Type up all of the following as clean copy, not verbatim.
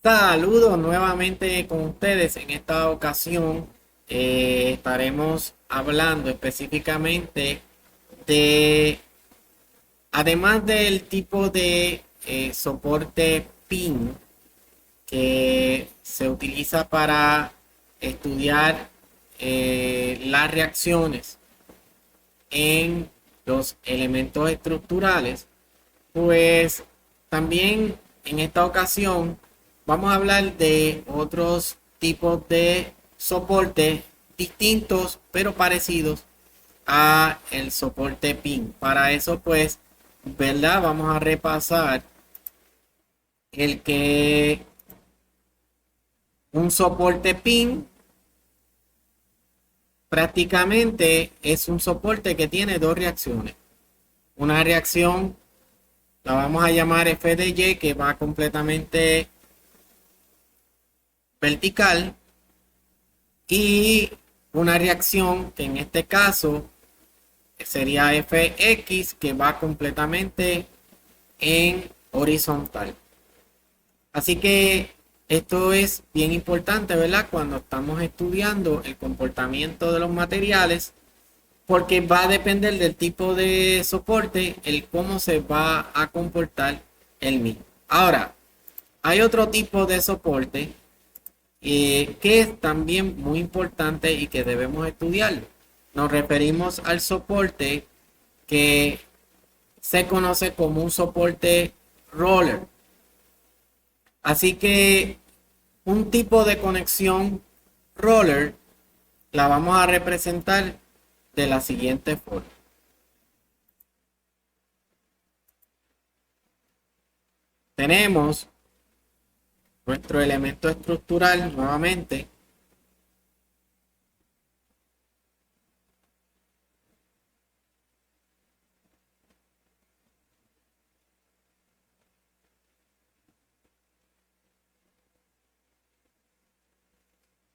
Saludos nuevamente con ustedes. En esta ocasión estaremos hablando específicamente de, además del tipo de soporte PIN que se utiliza para estudiar las reacciones en los elementos estructurales, pues también en esta ocasión vamos a hablar de otros tipos de soporte distintos pero parecidos a el soporte PIN. Para eso pues, ¿verdad? Vamos a repasar el que un soporte PIN prácticamente es un soporte que tiene dos reacciones. Una reacción la vamos a llamar F de Y, que va completamente vertical, y una reacción que en este caso sería Fx, que va completamente en horizontal. Así que esto es bien importante, ¿verdad? Cuando estamos estudiando el comportamiento de los materiales, porque va a depender del tipo de soporte, el cómo se va a comportar el mismo. Ahora, hay otro tipo de soporte que es también muy importante y que debemos estudiarlo. Nos referimos al soporte que se conoce como un soporte roller. Así que un tipo de conexión roller la vamos a representar de la siguiente forma. Tenemos nuestro elemento estructural nuevamente.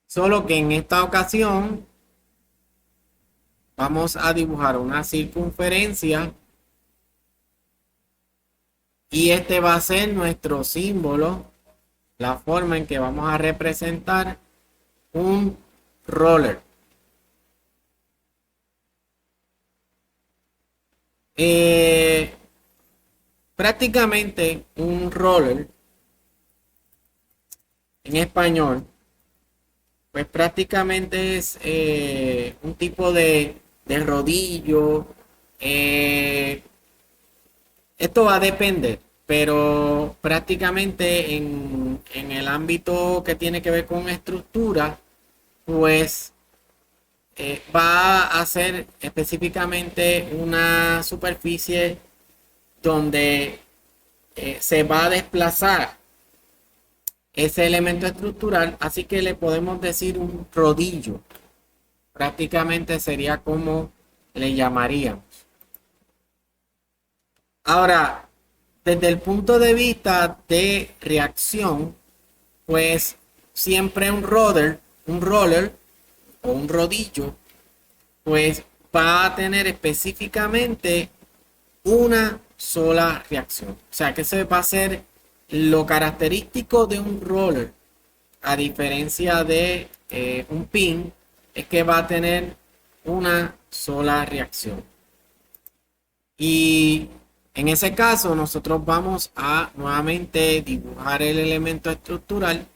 Solo que en esta ocasión vamos a dibujar una circunferencia y este va a ser nuestro símbolo, la forma en que vamos a representar un roller. Eh, Prácticamente un roller en español, pues prácticamente es un tipo de rodillo. eh, Esto va a depender, pero prácticamente en el ámbito que tiene que ver con estructura, pues va a ser específicamente una superficie donde se va a desplazar ese elemento estructural, así que le podemos decir un rodillo. Prácticamente sería como le llamaríamos. Ahora, desde el punto de vista de reacción, pues siempre un roller o un rodillo, pues va a tener específicamente una sola reacción. O sea que ese va a ser lo característico de un roller, a diferencia de un pin, es que va a tener una sola reacción. Y en ese caso nosotros vamos a nuevamente dibujar el elemento estructural.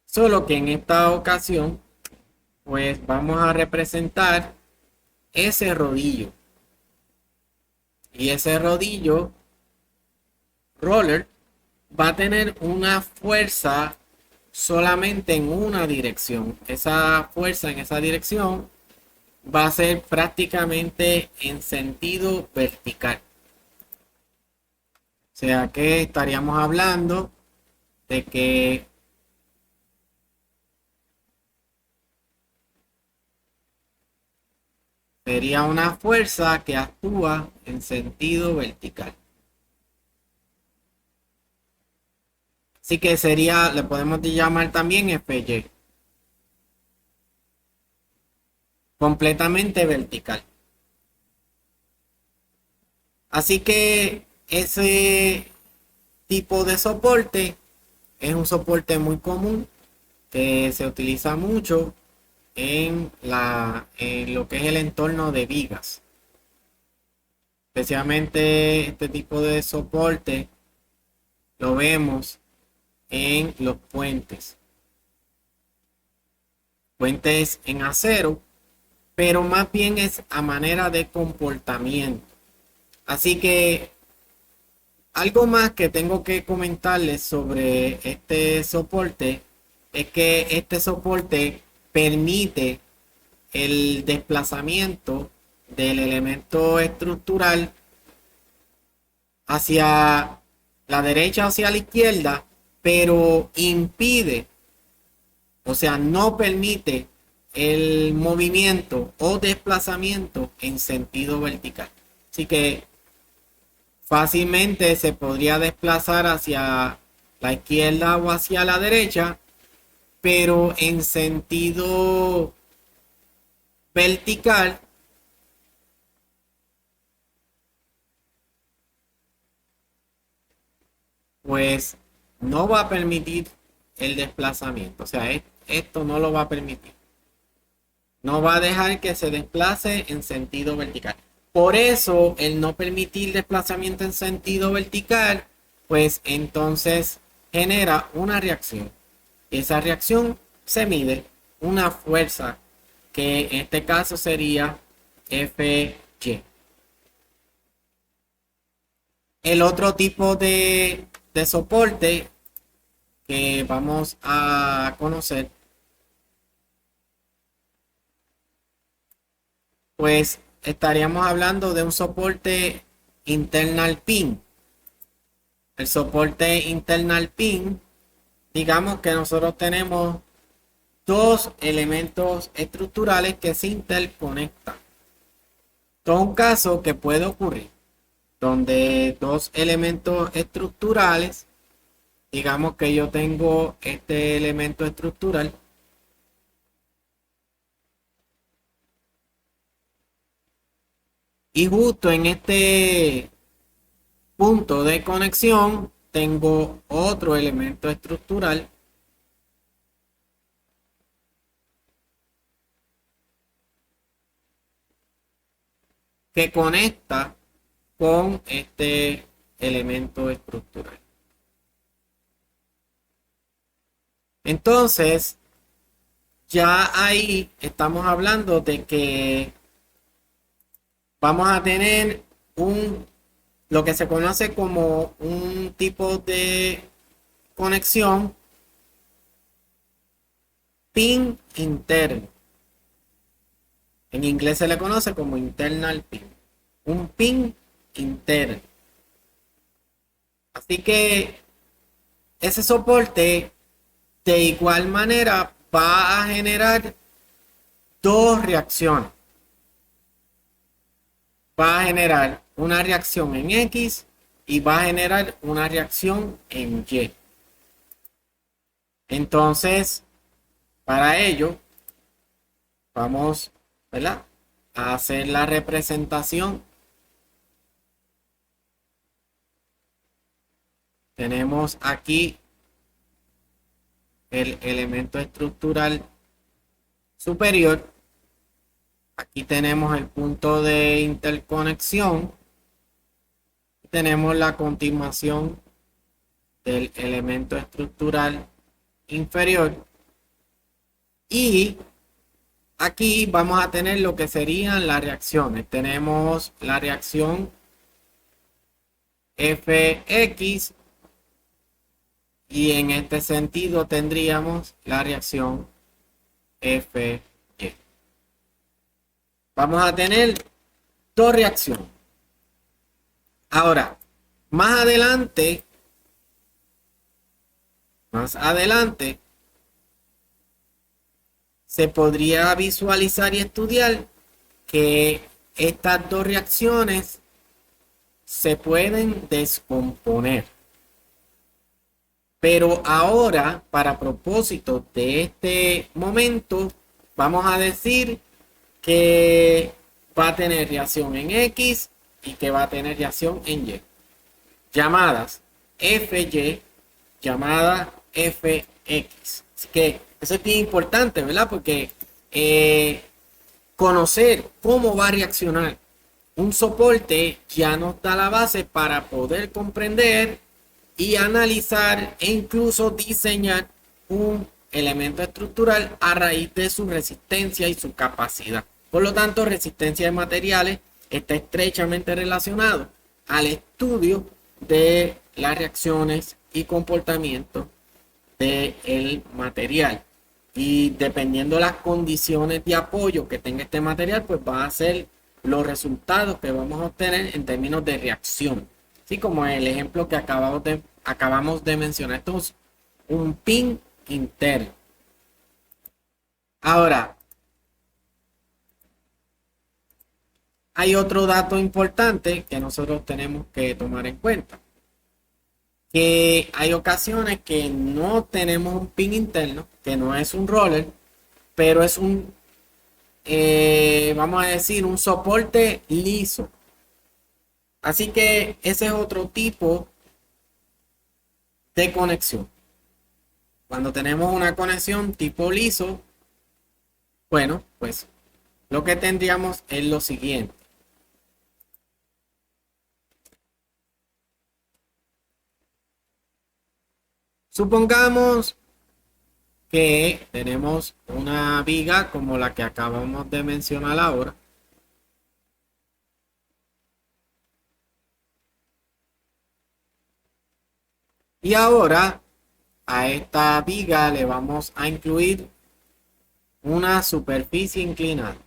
Solo que en esta ocasión pues vamos a representar ese rodillo. Y ese rodillo roller va a tener una fuerza solamente en una dirección. Esa fuerza en esa dirección va a ser prácticamente en sentido vertical. O sea que estaríamos hablando de que sería una fuerza que actúa en sentido vertical. Así que sería, le podemos llamar también FY. Completamente vertical. Así que ese tipo de soporte es un soporte muy común que se utiliza mucho en lo que es el entorno de vigas. Especialmente este tipo de soporte lo vemos en los puentes. Puentes en acero, pero más bien es a manera de comportamiento. Así que algo más que tengo que comentarles sobre este soporte es que este soporte permite el desplazamiento del elemento estructural hacia la derecha o hacia la izquierda, pero impide, o sea, no permite el movimiento o desplazamiento en sentido vertical. Así que fácilmente se podría desplazar hacia la izquierda o hacia la derecha, pero en sentido vertical pues no va a permitir el desplazamiento. O sea, esto no lo va a permitir. No va a dejar que se desplace en sentido vertical. Por eso, el no permitir desplazamiento en sentido vertical, pues entonces genera una reacción. Esa reacción se mide una fuerza que en este caso sería Fy. El otro tipo de soporte que vamos a conocer, pues estaríamos hablando de un soporte internal pin. El soporte internal pin, digamos que nosotros tenemos dos elementos estructurales que se interconectan. Todo un caso que puede ocurrir donde dos elementos estructurales, digamos que yo tengo este elemento estructural y justo en este punto de conexión tengo otro elemento estructural que conecta con este elemento estructural. Entonces, ya ahí estamos hablando de que vamos a tener lo que se conoce como un tipo de conexión pin interno. En inglés se le conoce como internal pin. Un pin interno. Así que ese soporte de igual manera va a generar dos reacciones. Va a generar una reacción en X y va a generar una reacción en Y. Entonces, para ello, vamos, ¿verdad?, a hacer la representación. Tenemos aquí el elemento estructural superior. Aquí tenemos el punto de interconexión. Tenemos la continuación del elemento estructural inferior. Y aquí vamos a tener lo que serían las reacciones. Tenemos la reacción Fx y en este sentido tendríamos la reacción Fy. Vamos a tener dos reacciones. Ahora, más adelante, se podría visualizar y estudiar que estas dos reacciones se pueden descomponer. Pero ahora, para propósito de este momento, vamos a decir que va a tener reacción en X y que va a tener reacción en Y. Llamadas FY, llamada FX. Así que eso es bien importante, ¿verdad? Porque conocer cómo va a reaccionar un soporte ya nos da la base para poder comprender y analizar e incluso diseñar un elemento estructural a raíz de su resistencia y su capacidad. Por lo tanto, resistencia de materiales está estrechamente relacionado al estudio de las reacciones y comportamientos del material. Y dependiendo de las condiciones de apoyo que tenga este material, pues va a ser los resultados que vamos a obtener en términos de reacción. Así como el ejemplo que acabamos de mencionar. Esto es un pin interno. Ahora, hay otro dato importante que nosotros tenemos que tomar en cuenta. Que hay ocasiones que no tenemos un pin interno, que no es un roller, pero es un, vamos a decir, un soporte liso. Así que ese es otro tipo de conexión. Cuando tenemos una conexión tipo liso, bueno, pues lo que tendríamos es lo siguiente. Supongamos que tenemos una viga como la que acabamos de mencionar ahora. Y ahora a esta viga le vamos a incluir una superficie inclinada.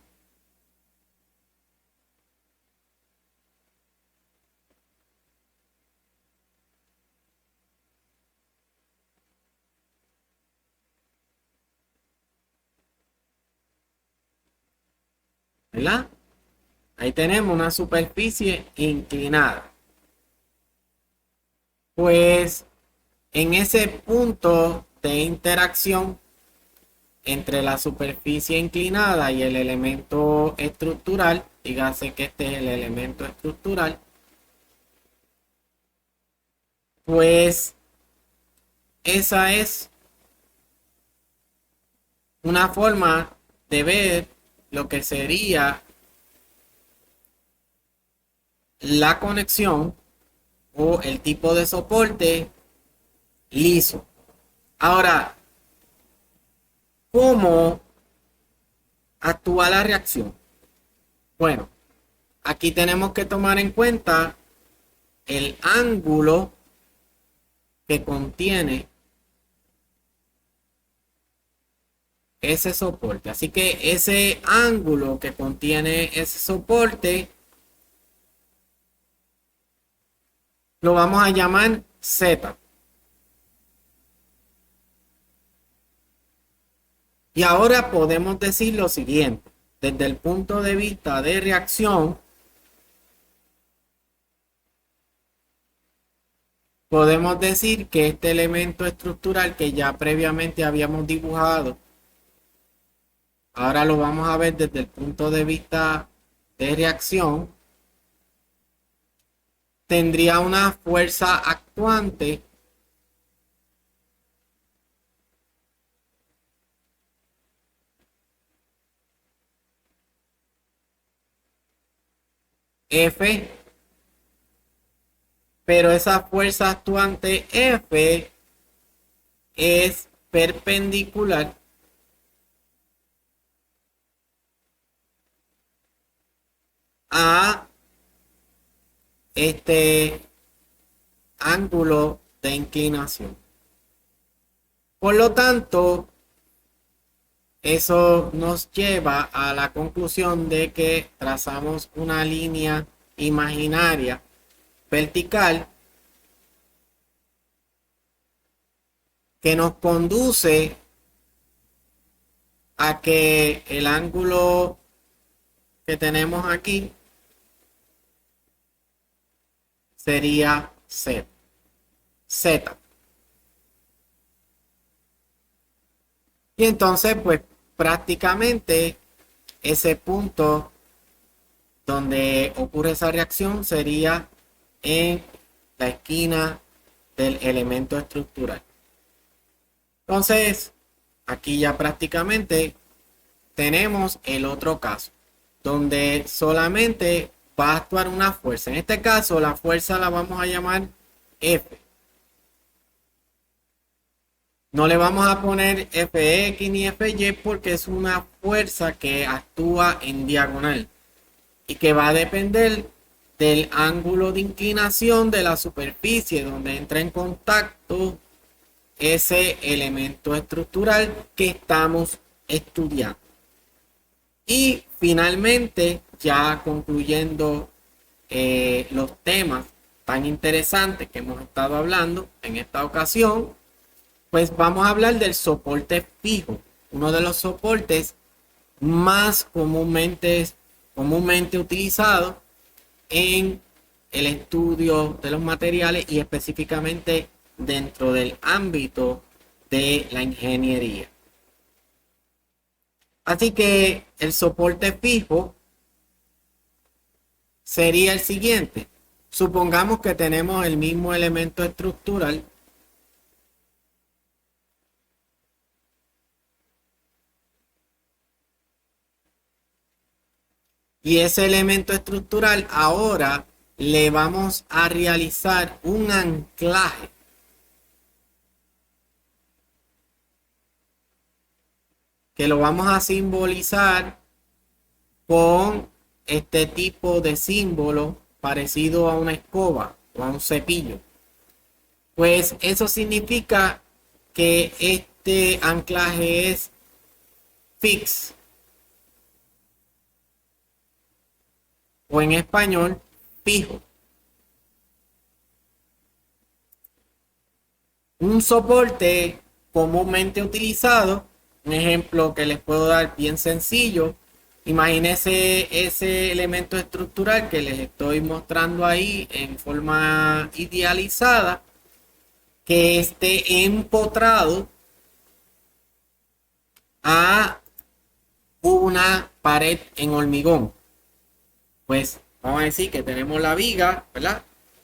¿Verdad? Ahí tenemos una superficie inclinada. Pues en ese punto de interacción entre la superficie inclinada y el elemento estructural, dígase que este es el elemento estructural, pues esa es una forma de ver lo que sería la conexión o el tipo de soporte liso. Ahora, ¿cómo actúa la reacción? Bueno, aquí tenemos que tomar en cuenta el ángulo que contiene ese soporte. Así que ese ángulo que contiene ese soporte lo vamos a llamar Z. Y ahora podemos decir lo siguiente. Desde el punto de vista de reacción, podemos decir que este elemento estructural que ya previamente habíamos dibujado, ahora lo vamos a ver desde el punto de vista de reacción, tendría una fuerza actuante F, pero esa fuerza actuante F es perpendicular a este ángulo de inclinación. Por lo tanto, eso nos lleva a la conclusión de que trazamos una línea imaginaria vertical que nos conduce a que el ángulo que tenemos aquí sería Z. Z. Y entonces, pues prácticamente ese punto donde ocurre esa reacción sería en la esquina del elemento estructural. Entonces, aquí ya prácticamente tenemos el otro caso, donde solamente va a actuar una fuerza. En este caso, la fuerza la vamos a llamar F. No le vamos a poner Fx ni Fy porque es una fuerza que actúa en diagonal y que va a depender del ángulo de inclinación de la superficie donde entra en contacto ese elemento estructural que estamos estudiando. Y finalmente, ya concluyendo los temas tan interesantes que hemos estado hablando en esta ocasión, pues vamos a hablar del soporte fijo, uno de los soportes más comúnmente utilizados en el estudio de los materiales y específicamente dentro del ámbito de la ingeniería. Así que el soporte fijo sería el siguiente. Supongamos que tenemos el mismo elemento estructural y ese elemento estructural ahora le vamos a realizar un anclaje. Que lo vamos a simbolizar con este tipo de símbolo parecido a una escoba o a un cepillo. Pues eso significa que este anclaje es fix. O en español, fijo. Un soporte comúnmente utilizado, un ejemplo que les puedo dar bien sencillo. Imagínense ese elemento estructural que les estoy mostrando ahí en forma idealizada, que esté empotrado a una pared en hormigón. Pues vamos a decir que tenemos la viga, ¿verdad?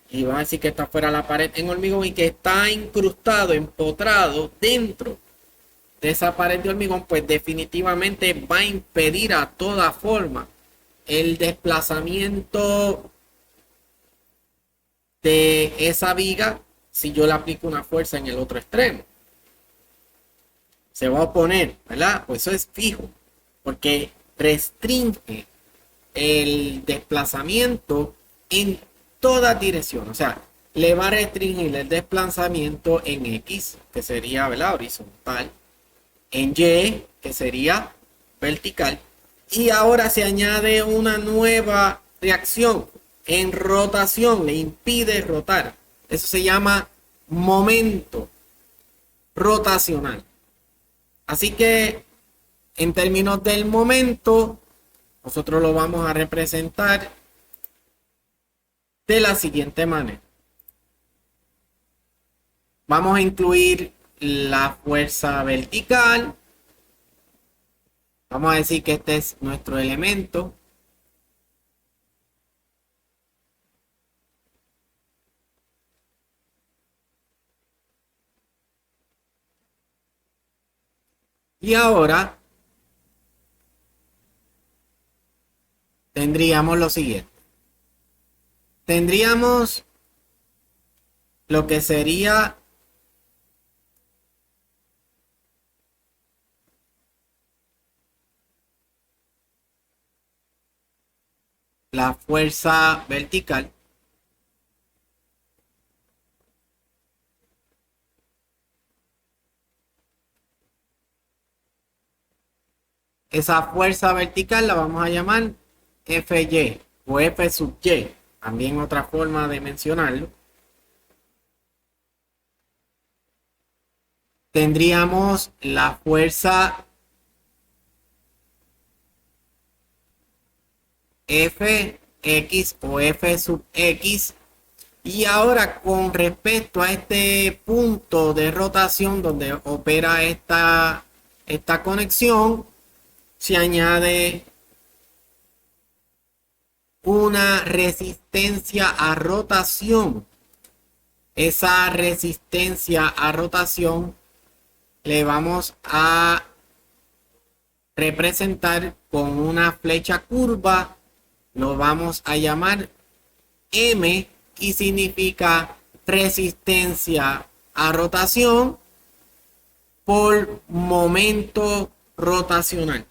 Y vamos a decir que está fuera la pared en hormigón y que está incrustado, empotrado dentro de esa pared de hormigón, pues definitivamente va a impedir a toda forma el desplazamiento de esa viga si yo le aplico una fuerza en el otro extremo. Se va a oponer, ¿verdad? Pues eso es fijo, porque restringe el desplazamiento en toda dirección. O sea, le va a restringir el desplazamiento en X, que sería, ¿verdad?, horizontal, en Y, que sería vertical, y ahora se añade una nueva reacción en rotación, le impide rotar. Eso se llama momento rotacional. Así que en términos del momento, nosotros lo vamos a representar de la siguiente manera. Vamos a incluir la fuerza vertical. Vamos a decir que este es nuestro elemento. Y ahora tendríamos lo siguiente. Tendríamos lo que sería la fuerza vertical. Esa fuerza vertical la vamos a llamar Fy o F sub Y. También otra forma de mencionarlo. Tendríamos la fuerza Fx o F sub X. Y ahora con respecto a este punto de rotación donde opera esta conexión, se añade una resistencia a rotación. Esa resistencia a rotación le vamos a representar con una flecha curva. Lo vamos a llamar M y significa resistencia a rotación por momento rotacional.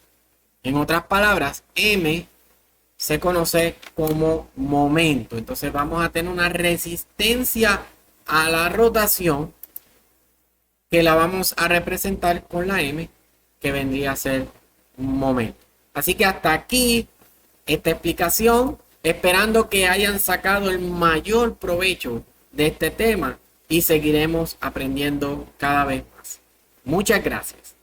En otras palabras, M se conoce como momento. Entonces vamos a tener una resistencia a la rotación que la vamos a representar con la M, que vendría a ser un momento. Así que hasta aquí esta explicación, esperando que hayan sacado el mayor provecho de este tema y seguiremos aprendiendo cada vez más. Muchas gracias.